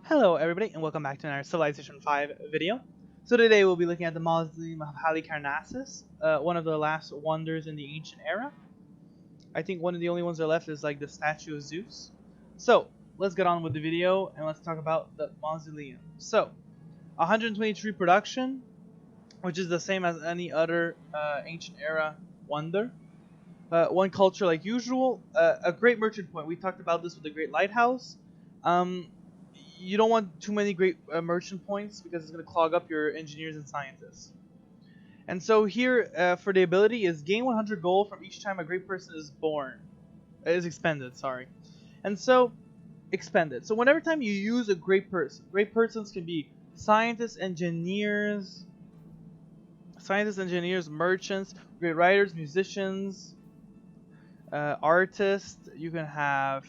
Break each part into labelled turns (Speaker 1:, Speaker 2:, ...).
Speaker 1: Hello everybody and welcome back to another Civilization 5 video. So today we'll be looking at the Mausoleum of Halicarnassus, one of the last wonders in the ancient era. I think one of the only ones that are left is like the statue of Zeus. So let's get on with the video and let's talk about the Mausoleum. So 123 production, which is the same as any other ancient era wonder. One culture like usual, a great merchant point. We talked about this with the Great Lighthouse. Um, you don't want too many great merchant points because it's going to clog up your engineers and scientists. And so here for the ability is gain 100 gold from each time a great person is expended. Sorry, and so expended. So whenever time you use a great great persons can be scientists, engineers, merchants, great writers, musicians, artists. You can have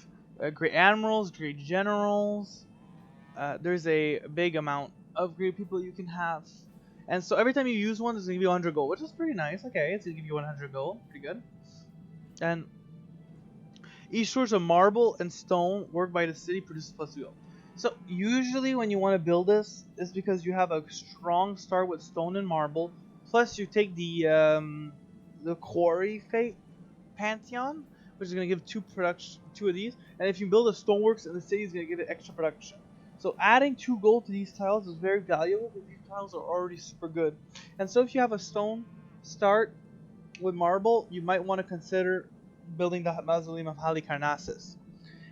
Speaker 1: great admirals, great generals. There's a big amount of great people you can have. And so every time you use one, it's going to give you 100 gold, which is pretty nice. Okay, it's going to give you 100 gold. Pretty good. And each source of marble and stone worked by the city produces plus 2 gold. So usually when you want to build this, it's because you have a strong start with stone and marble. Plus you take the quarry fate pantheon, which is going to give two of these. And if you build a stoneworks in the city, it's going to give it extra production. So adding 2 gold to these tiles is very valuable because these tiles are already super good. And so if you have a stone start with marble, you might want to consider building the Mausoleum of Halicarnassus.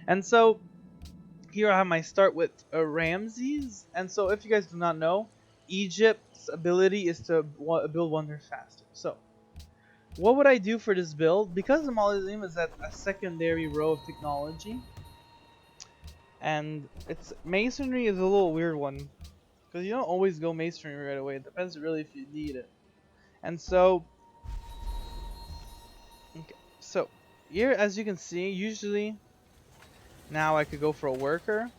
Speaker 1: And so here I have my start with Ramses. And so if you guys do not know, Egypt's ability is to build wonders faster. So what would I do for this build? Because the Mausoleum is at a secondary row of technology, and its masonry is a little weird one, because you don't always go masonry right away. It depends really if you need it. And so, okay, so here as you can see, usually now I could go for a worker.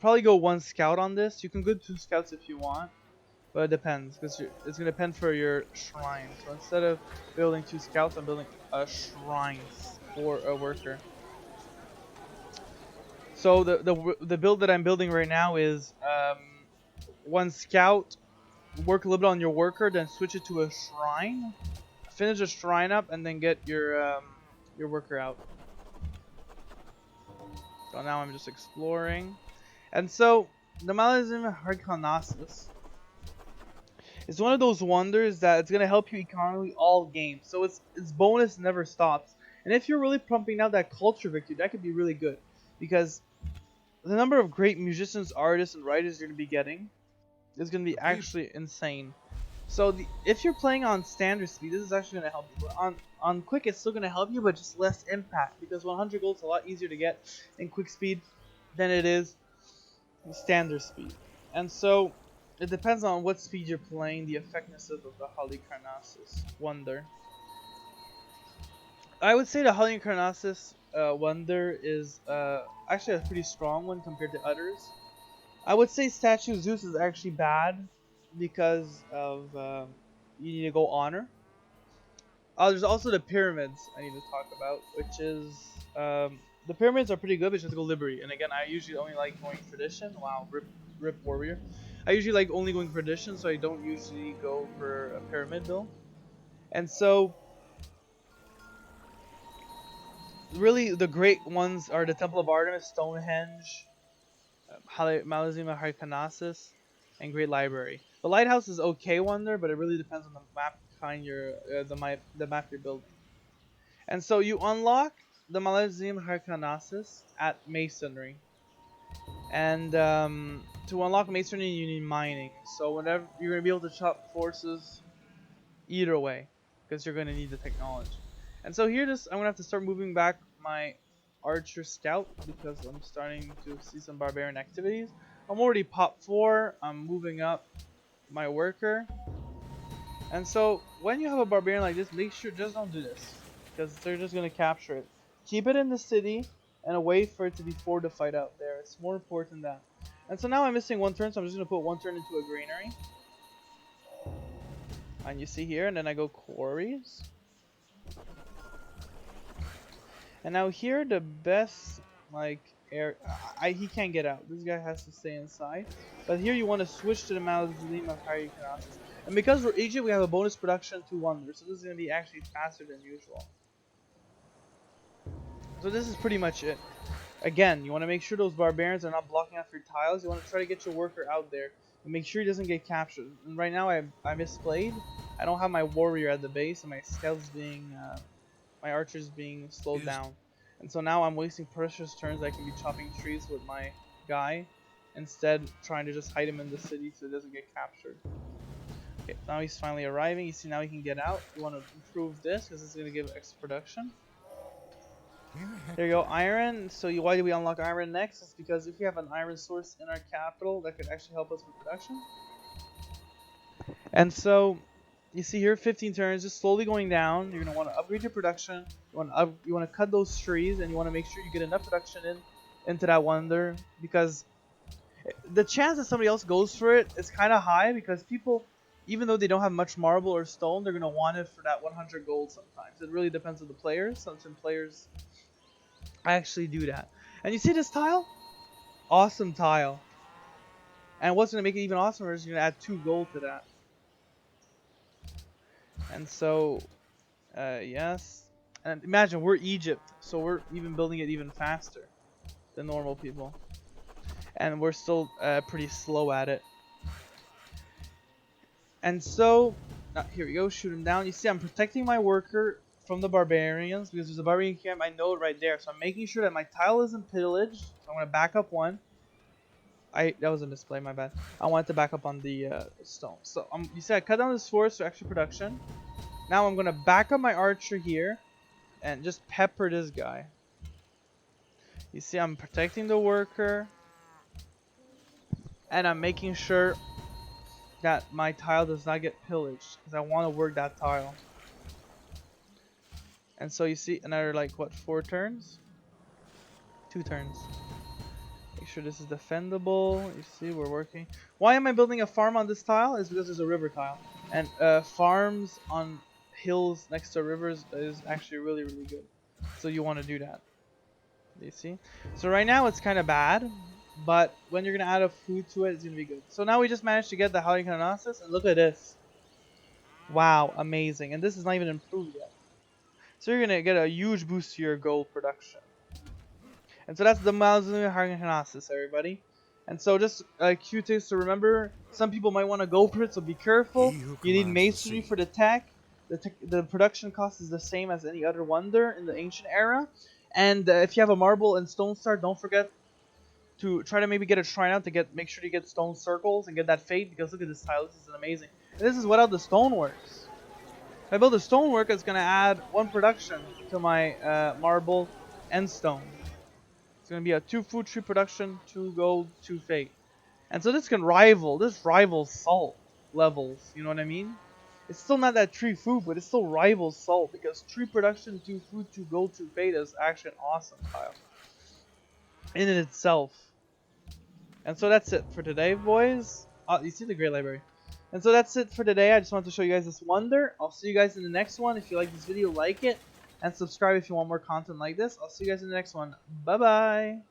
Speaker 1: Probably go 1 scout on this. You can go 2 scouts if you want, but it depends because it's gonna depend for your shrine. So instead of building 2 scouts, I'm building a shrine for a worker. So the build that I'm building right now is 1 scout, work a little bit on your worker, then switch it to a shrine, finish the shrine up, and then get your worker out. So now I'm just exploring, and so the Mausoleum of Halicarnassus is one of those wonders that it's gonna help you economically all games. So its bonus never stops, and if you're really pumping out that culture victory, that could be really good because the number of great musicians, artists, and writers you're going to be getting is going to be actually insane. So if you're playing on standard speed, this is actually going to help you. But on quick, it's still going to help you, but just less impact. Because 100 gold is a lot easier to get in quick speed than it is in standard speed. And so it depends on what speed you're playing, the effectiveness of the Halicarnassus wonder. I would say the Halicarnassus wonder is actually a pretty strong one compared to others. I would say Statue of Zeus is actually bad because of you need to go honor. There's also the pyramids I need to talk about, which is the pyramids are pretty good, but you have to go liberty. And again, I usually only like going tradition. Wow, rip warrior. I usually like only going tradition, so I don't usually go for a pyramid build. And so really, the great ones are the Temple of Artemis, Stonehenge, Mausoleum of Halicarnassus, and Great Library. The Lighthouse is okay wonder, but it really depends on the map kind the map you're building. And so you unlock the Mausoleum of Halicarnassus at Masonry. And to unlock Masonry, you need mining. So whenever you're gonna be able to chop forces either way, because you're gonna need the technology. And so here, I'm gonna have to start moving back my archer scout because I'm starting to see some barbarian activities. I'm already pop 4. I'm moving up my worker. And so when you have a barbarian like this, make sure just don't do this because they're just gonna capture it. Keep it in the city and wait for it to be fortified out there. It's more important than that. And so now I'm missing 1 turn, so I'm just gonna put 1 turn into a granary. And you see here, and then I go quarries. And now here, the best like air. He can't get out. This guy has to stay inside. But here you want to switch to the Mausoleum of Halicarnassus. And because we're Egypt, we have a bonus production to wonder. So this is going to be actually faster than usual. So this is pretty much it. Again, you want to make sure those barbarians are not blocking off your tiles. You want to try to get your worker out there and make sure he doesn't get captured. And right now I misplayed. I don't have my warrior at the base and my scouts being, my archers being slowed down. And so now I'm wasting precious turns. I can be chopping trees with my guy instead trying to just hide him in the city so he doesn't get captured. Okay, now he's finally arriving. You see now he can get out. You want to improve this because it's going to give extra production. There you go, iron. So why do we unlock iron next? It's because if we have an iron source in our capital, that could actually help us with production. And so you see here 15 turns, just slowly going down. You're gonna want to upgrade your production. You want to cut those trees, and you want to make sure you get enough production into that wonder, because the chance that somebody else goes for it is kind of high, because people, even though they don't have much marble or stone, they're gonna want it for that 100 gold sometimes. It really depends on the players. Some players actually do that. And you see this tile? Awesome tile. And what's gonna make it even awesomer is you're gonna add 2 gold to that. And so yes, and imagine we're Egypt, so we're even building it even faster than normal people, and we're still pretty slow at it. And so here we go, shoot him down. You see I'm protecting my worker from the barbarians because there's a barbarian camp, I know it right there, so I'm making sure that my tile isn't pillaged. So I'm gonna back up one. That was a misplay, my bad. I wanted to back up on the stone. So you see I cut down this forest for extra production. Now I'm gonna back up my archer here and just pepper this guy. You see I'm protecting the worker, and I'm making sure that my tile does not get pillaged because I want to work that tile. And so you see another, like, what, 4 turns? 2 turns. Make sure this is defendable. You see we're working. Why am I building a farm on this tile? Is because there's a river tile, and farms on hills next to rivers is actually really good, so you want to do that. You see, so right now it's kind of bad, but when you're gonna add a food to it, it's gonna be good. So now we just managed to get the Halicarnassus, and look at this. Wow, amazing. And this is not even improved yet, so you're gonna get a huge boost to your gold production. And so that's the Mausoleum of Halicarnassus, everybody. And so just cute tips to remember, some people might want to go for it, so be careful. You need masonry for the tech. The production cost is the same as any other wonder in the ancient era. And if you have a marble and stone star, don't forget to try to maybe get a shrine out to make sure you get stone circles and get that fate, because look at this tile, this is amazing. And this is without the stoneworks. If I build a stonework, it's going to add 1 production to my marble and stone. It's going to be a 2 food tree production, 2 gold, 2 fate. And so this rivals salt levels, you know what I mean? It's still not that tree food, but it still rivals salt, because tree production, 2 food, 2 gold, 2 fate is actually an awesome tile in itself. And so that's it for today, boys. Oh, you see the Great Library. And so that's it for today. I just wanted to show you guys this wonder. I'll see you guys in the next one. If you like this video, like it, and subscribe if you want more content like this. I'll see you guys in the next one. Bye bye.